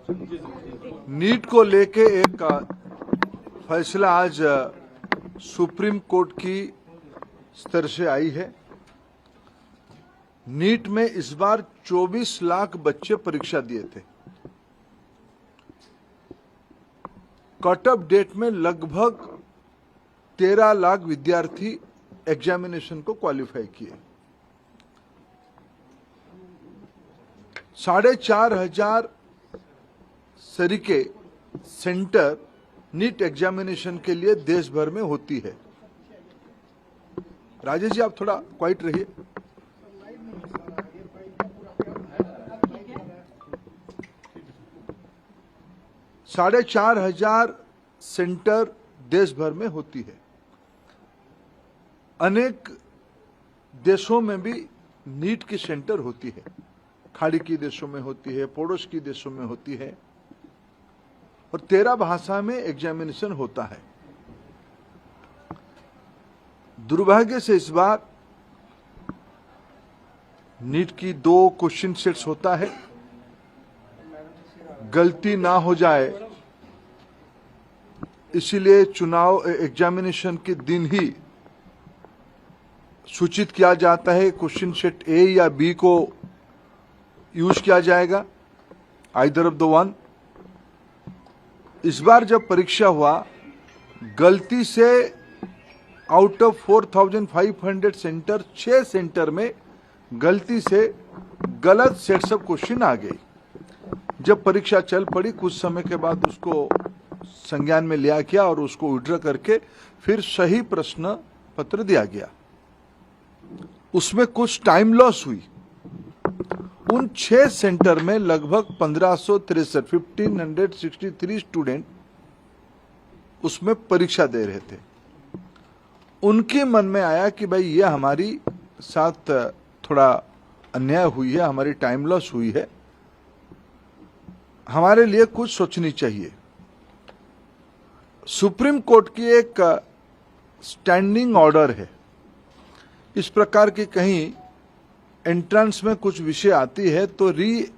NEET को लेके एक फैसला आज सुप्रीम कोर्ट की स्तर से आई है। नीट में इस बार 24 लाख बच्चे परीक्षा दिए थे। कट ऑफ डेट में लगभग 13 लाख विद्यार्थी एग्जामिनेशन को क्वालिफाई किए। 4,500 तरीके सेंटर नीट एग्जामिनेशन के लिए देश भर में होती है। राजेश जी, आप थोड़ा क्वाइट रहिए। साढ़े 4,500 सेंटर देश भर में होती है। अनेक देशों में भी नीट की सेंटर होती है। खाड़ी की देशों में होती है, पड़ोस की देशों में होती है और 13 भाषा में एग्जामिनेशन होता है। दुर्भाग्य से इस बार नीट की 2 क्वेश्चन सेट्स होता है। गलती ना हो जाए इसीलिए चुनाव एग्जामिनेशन के दिन ही सूचित किया जाता है। क्वेश्चन सेट ए या बी को यूज किया जाएगा, आइदर ऑफ द वन। इस बार जब परीक्षा हुआ, गलती से आउट ऑफ 4,500 सेंटर 6 सेंटर में गलती से गलत सेट्स ऑफ क्वेश्चन आ गई। जब परीक्षा चल पड़ी, कुछ समय के बाद उसको संज्ञान में लिया गया और उसको विड्रॉ करके फिर सही प्रश्न पत्र दिया गया। उसमें कुछ टाइम लॉस हुई। उन 6 सेंटर में लगभग 1563 स्टूडेंट उसमें परीक्षा दे रहे थे। उनके मन में आया कि भाई ये हमारी साथ थोड़ा अन्याय हुई है, हमारी टाइम लॉस हुई है, हमारे लिए कुछ सोचनी चाहिए। सुप्रीम कोर्ट की एक स्टैंडिंग ऑर्डर है। इस प्रकार की कहीं एंट्रेंस में कुछ विषय आती है तो री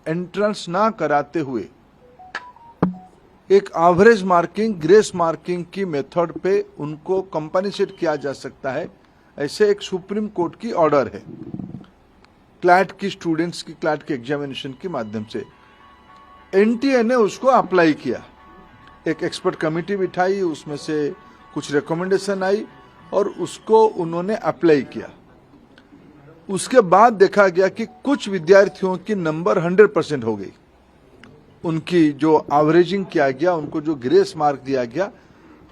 एंट्रेंस ना कराते हुए एक एवरेज मार्किंग, ग्रेस मार्किंग की मेथड पे उनको कंपनसेट किया जा सकता है। ऐसे एक सुप्रीम कोर्ट की ऑर्डर है। क्लैट की स्टूडेंट्स की क्लैट के एग्जामिनेशन के माध्यम से एनटीए ने उसको अप्लाई किया। एक एक्सपर्ट कमेटी बिठाई, उसमें से कुछ रिकमेंडेशन आई और उसको उन्होंने अप्लाई किया। उसके बाद देखा गया कि कुछ विद्यार्थियों की नंबर 100% हो गई। उनकी जो एवरेजिंग किया गया, उनको जो ग्रेस मार्क दिया गया,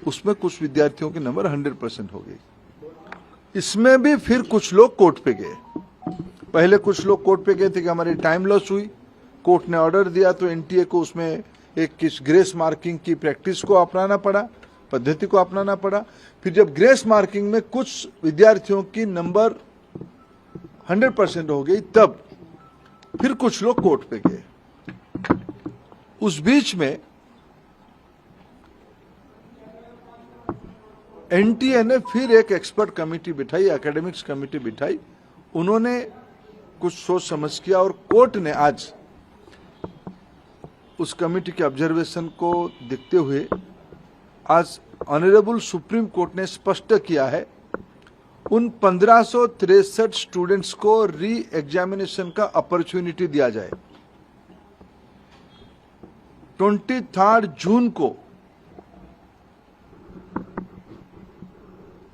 उसमें कुछ विद्यार्थियों की नंबर 100% हो गई। इसमें भी फिर कुछ लोग कोर्ट पे गए। पहले कुछ लोग कोर्ट पे गए थे कि हमारी टाइम लॉस हुई। कोर्ट ने ऑर्डर दिया तो एनटीए को उसमें एक किस ग्रेस मार्किंग की प्रैक्टिस को अपनाना पड़ा, पद्धति को अपनाना पड़ा। फिर जब ग्रेस मार्किंग में कुछ विद्यार्थियों की नंबर 100% हो गई, तब फिर कुछ लोग कोर्ट पे गए। उस बीच में एनटीए ने फिर एक एक्सपर्ट कमेटी बिठाई, एकेडमिक्स कमेटी बिठाई। उन्होंने कुछ सोच समझ किया और कोर्ट ने आज उस कमेटी के ऑब्जर्वेशन को देखते हुए आज ऑनरेबल सुप्रीम कोर्ट ने स्पष्ट किया है उन 1563 स्टूडेंट्स को री एग्जामिनेशन का अपॉर्चुनिटी दिया जाए। 23 जून को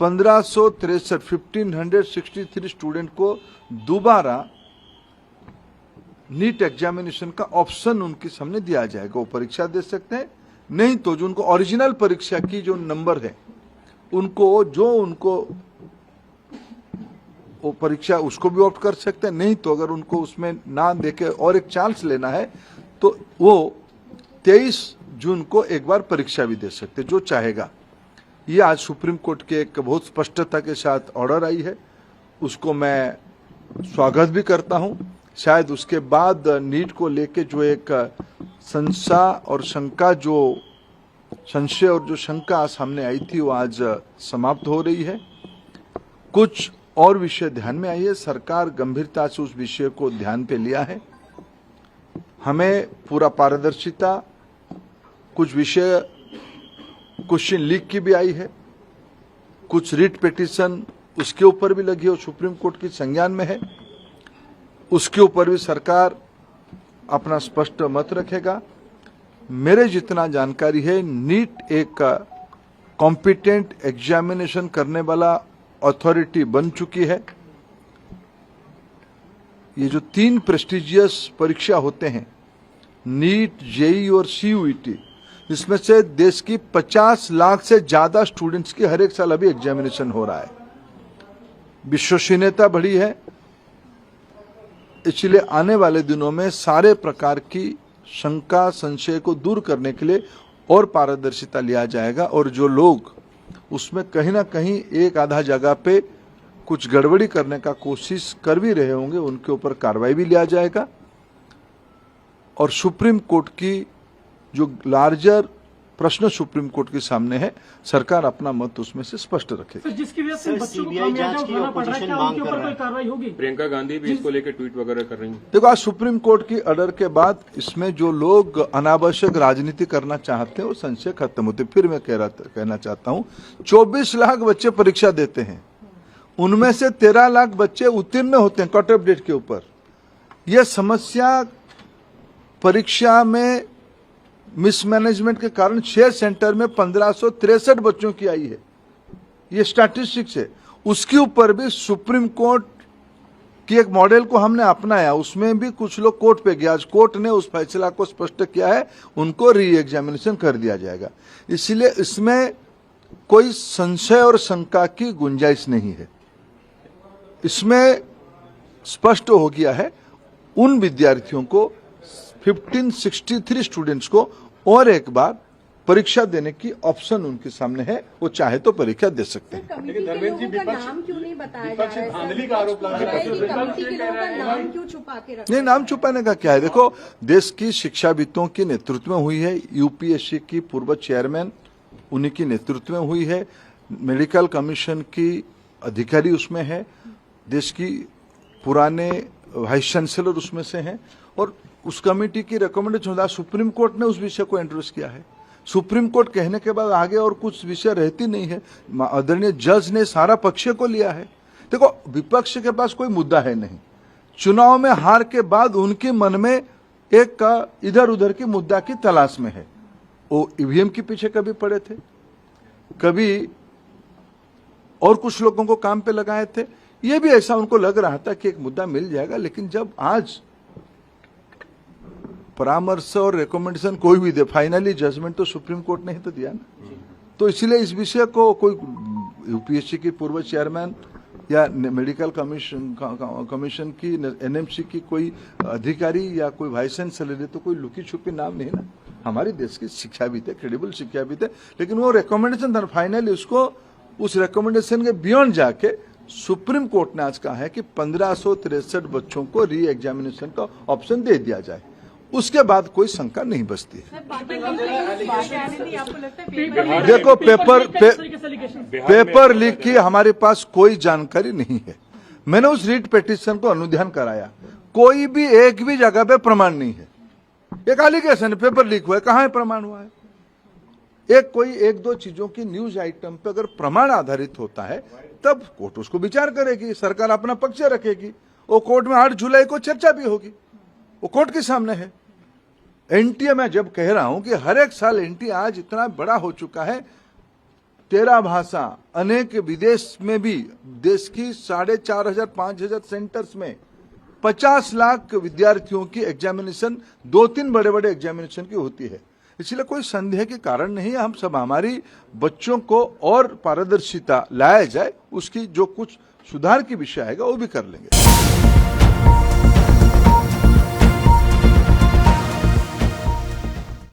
1563 स्टूडेंट को दोबारा नीट एग्जामिनेशन का ऑप्शन उनके सामने दिया जाएगा। वो परीक्षा दे सकते हैं, नहीं तो जो उनको ओरिजिनल परीक्षा की जो नंबर है उनको वो परीक्षा उसको भी ऑप्ट कर सकते हैं। नहीं तो अगर उनको उसमें ना देके और एक चांस लेना है तो वो 23 जून को एक बार परीक्षा भी दे सकते, जो चाहेगा। ये आज सुप्रीम कोर्ट के एक बहुत स्पष्टता के साथ ऑर्डर आई है, उसको मैं स्वागत भी करता हूं। शायद उसके बाद नीट को लेके जो एक संशय और शंका सामने आई थी, वो आज समाप्त हो रही है। कुछ और विषय ध्यान में आई है। सरकार गंभीरता से उस विषय को ध्यान पे लिया है। हमें पूरा पारदर्शिता, कुछ विषय क्वेश्चन लीक की भी आई है, कुछ रिट पिटीशन उसके ऊपर भी लगी है और सुप्रीम कोर्ट की संज्ञान में है, उसके ऊपर भी सरकार अपना स्पष्ट मत रखेगा। मेरे जितना जानकारी है, नीट एक कॉम्पिटेंट एग्जामिनेशन करने वाला अथॉरिटी बन चुकी है। ये जो 3 प्रेस्टिजियस परीक्षा होते हैं, नीट, जेईई और सीयूईटी, इसमें से देश की 50 लाख से ज्यादा स्टूडेंट्स की हर एक साल अभी एग्जामिनेशन हो रहा है। विश्वसनीयता बढ़ी है, इसलिए आने वाले दिनों में सारे प्रकार की शंका संशय को दूर करने के लिए और पारदर्शिता लिया जाएगा और जो लोग उसमें कहीं ना कहीं एक आधा जगह पे कुछ गड़बड़ी करने का कोशिश कर भी रहे होंगे, उनके ऊपर कार्रवाई भी लिया जाएगा। और सुप्रीम कोर्ट की जो लार्जर प्रश्न सुप्रीम कोर्ट के सामने है, सरकार अपना मत उसमें से स्पष्ट रखेगी। जिसकी वजह से बच्चों को खामियाजा उठाना पड़ रहा है, क्या उनके ऊपर कोई कार्रवाई होगी? प्रियंका गांधी भी इसको लेकर ट्वीट वगैरह कर रही हैं। देखो, आज सुप्रीम कोर्ट की ऑर्डर के बाद इसमें जो लोग अनावश्यक राजनीति करना चाहते हैं वो संशय खत्म होते। फिर मैं कहना चाहता हूँ, 24 लाख बच्चे परीक्षा देते हैं, उनमें से 13 लाख बच्चे उत्तीर्ण होते हैं कट ऑफ डेट के ऊपर। यह समस्या परीक्षा में मिसमैनेजमेंट के कारण 6 सेंटर में 1563 बच्चों की आई है, ये स्टैटिस्टिक्स है। उसके ऊपर भी सुप्रीम कोर्ट की एक मॉडल को हमने अपनाया, उसमें भी कुछ लोग कोर्ट पे गए। आज कोर्ट ने उस फैसला को स्पष्ट किया है, उनको री एग्जामिनेशन कर दिया जाएगा। इसलिए इसमें कोई संशय और शंका की गुंजाइश नहीं है। इसमें स्पष्ट हो गया है, उन विद्यार्थियों को 1563 स्टूडेंट्स को और एक बार परीक्षा देने की ऑप्शन उनके सामने है, वो चाहे तो परीक्षा दे सकते हैं। लेकिन धर्मेंद्र जी, विपक्ष नाम क्यों नहीं बताया जा रहा है? धांधली का आरोप लगा रहा है कि कमेटी के लोगों का नाम क्यों छुपा के रखा? नहीं, नाम छुपाने का क्या है? देखो, देश की शिक्षाविदों के नेतृत्व में हुई है, यूपीएससी की पूर्व चेयरमैन उन्हीं की नेतृत्व में हुई है, मेडिकल कमीशन की अधिकारी उसमें है, देश की पुराने वाइस चांसलर उसमें से हैं और उस कमेटी की रिकमेंडेशन सुप्रीम कोर्ट ने उस विषय को एंडोर्स किया है। सुप्रीम कोर्ट कहने के बाद आगे और कुछ विषय रहती नहीं है। आदरणीय जज ने सारा पक्ष को लिया है। देखो, विपक्ष के पास कोई मुद्दा है नहीं। चुनाव में हार के बाद उनके मन में एक इधर उधर की मुद्दा की तलाश में है। वो ईवीएम के पीछे कभी पड़े थे, कभी और कुछ लोगों को काम पे लगाए थे। ये भी ऐसा उनको लग रहा था कि एक मुद्दा मिल जाएगा, लेकिन जब आज परामर्श और रिकमेंडेशन कोई भी दे, फाइनली जजमेंट तो सुप्रीम कोर्ट ने ही तो दिया ना। तो इसलिए इस विषय को कोई यूपीएससी की पूर्व चेयरमैन या मेडिकल कमीशन की, एनएमसी की कोई अधिकारी या कोई वाइस चांसलर, तो कोई लुकी छुपी नाम नहीं ना। हमारी देश की शिक्षाविद है, क्रेडिबल शिक्षाविद है, लेकिन वो रिकमेंडेशन था, फाइनली उसको उस रिकमेंडेशन के बियॉन्ड जाके सुप्रीम कोर्ट ने आज कहा है कि 1563 बच्चों को री एग्जामिनेशन का ऑप्शन दे दिया जाए। उसके बाद कोई शंका नहीं बचती है। देखो, पेपर लीक की हमारे पास कोई जानकारी नहीं है। मैंने उस रीट पिटीशन को अनुध्यान कराया, कोई भी एक भी जगह पे प्रमाण नहीं है। एक एलिगेशन पेपर लीक हुआ है, कहां है प्रमाण हुआ है? एक दो चीजों की न्यूज आइटम पे अगर प्रमाण आधारित होता है तब कोर्ट उसको विचार करेगी, सरकार अपना पक्ष रखेगी। वो कोर्ट में 8 जुलाई को चर्चा भी होगी, वो कोर्ट के सामने है। एनटीए मैं जब कह रहा हूं कि हर एक साल एनटीए आज इतना बड़ा हो चुका है, 13 भाषा, अनेक विदेश में भी, देश की 4500-5000 सेंटर्स में 50 लाख विद्यार्थियों की एग्जामिनेशन, 2-3 बड़े बड़े एग्जामिनेशन की होती है। इसलिए कोई संदेह के कारण नहीं है। हम सब, हमारी बच्चों को और पारदर्शिता लाया जाए, उसकी जो कुछ सुधार की विषय आएगा वो भी कर लेंगे।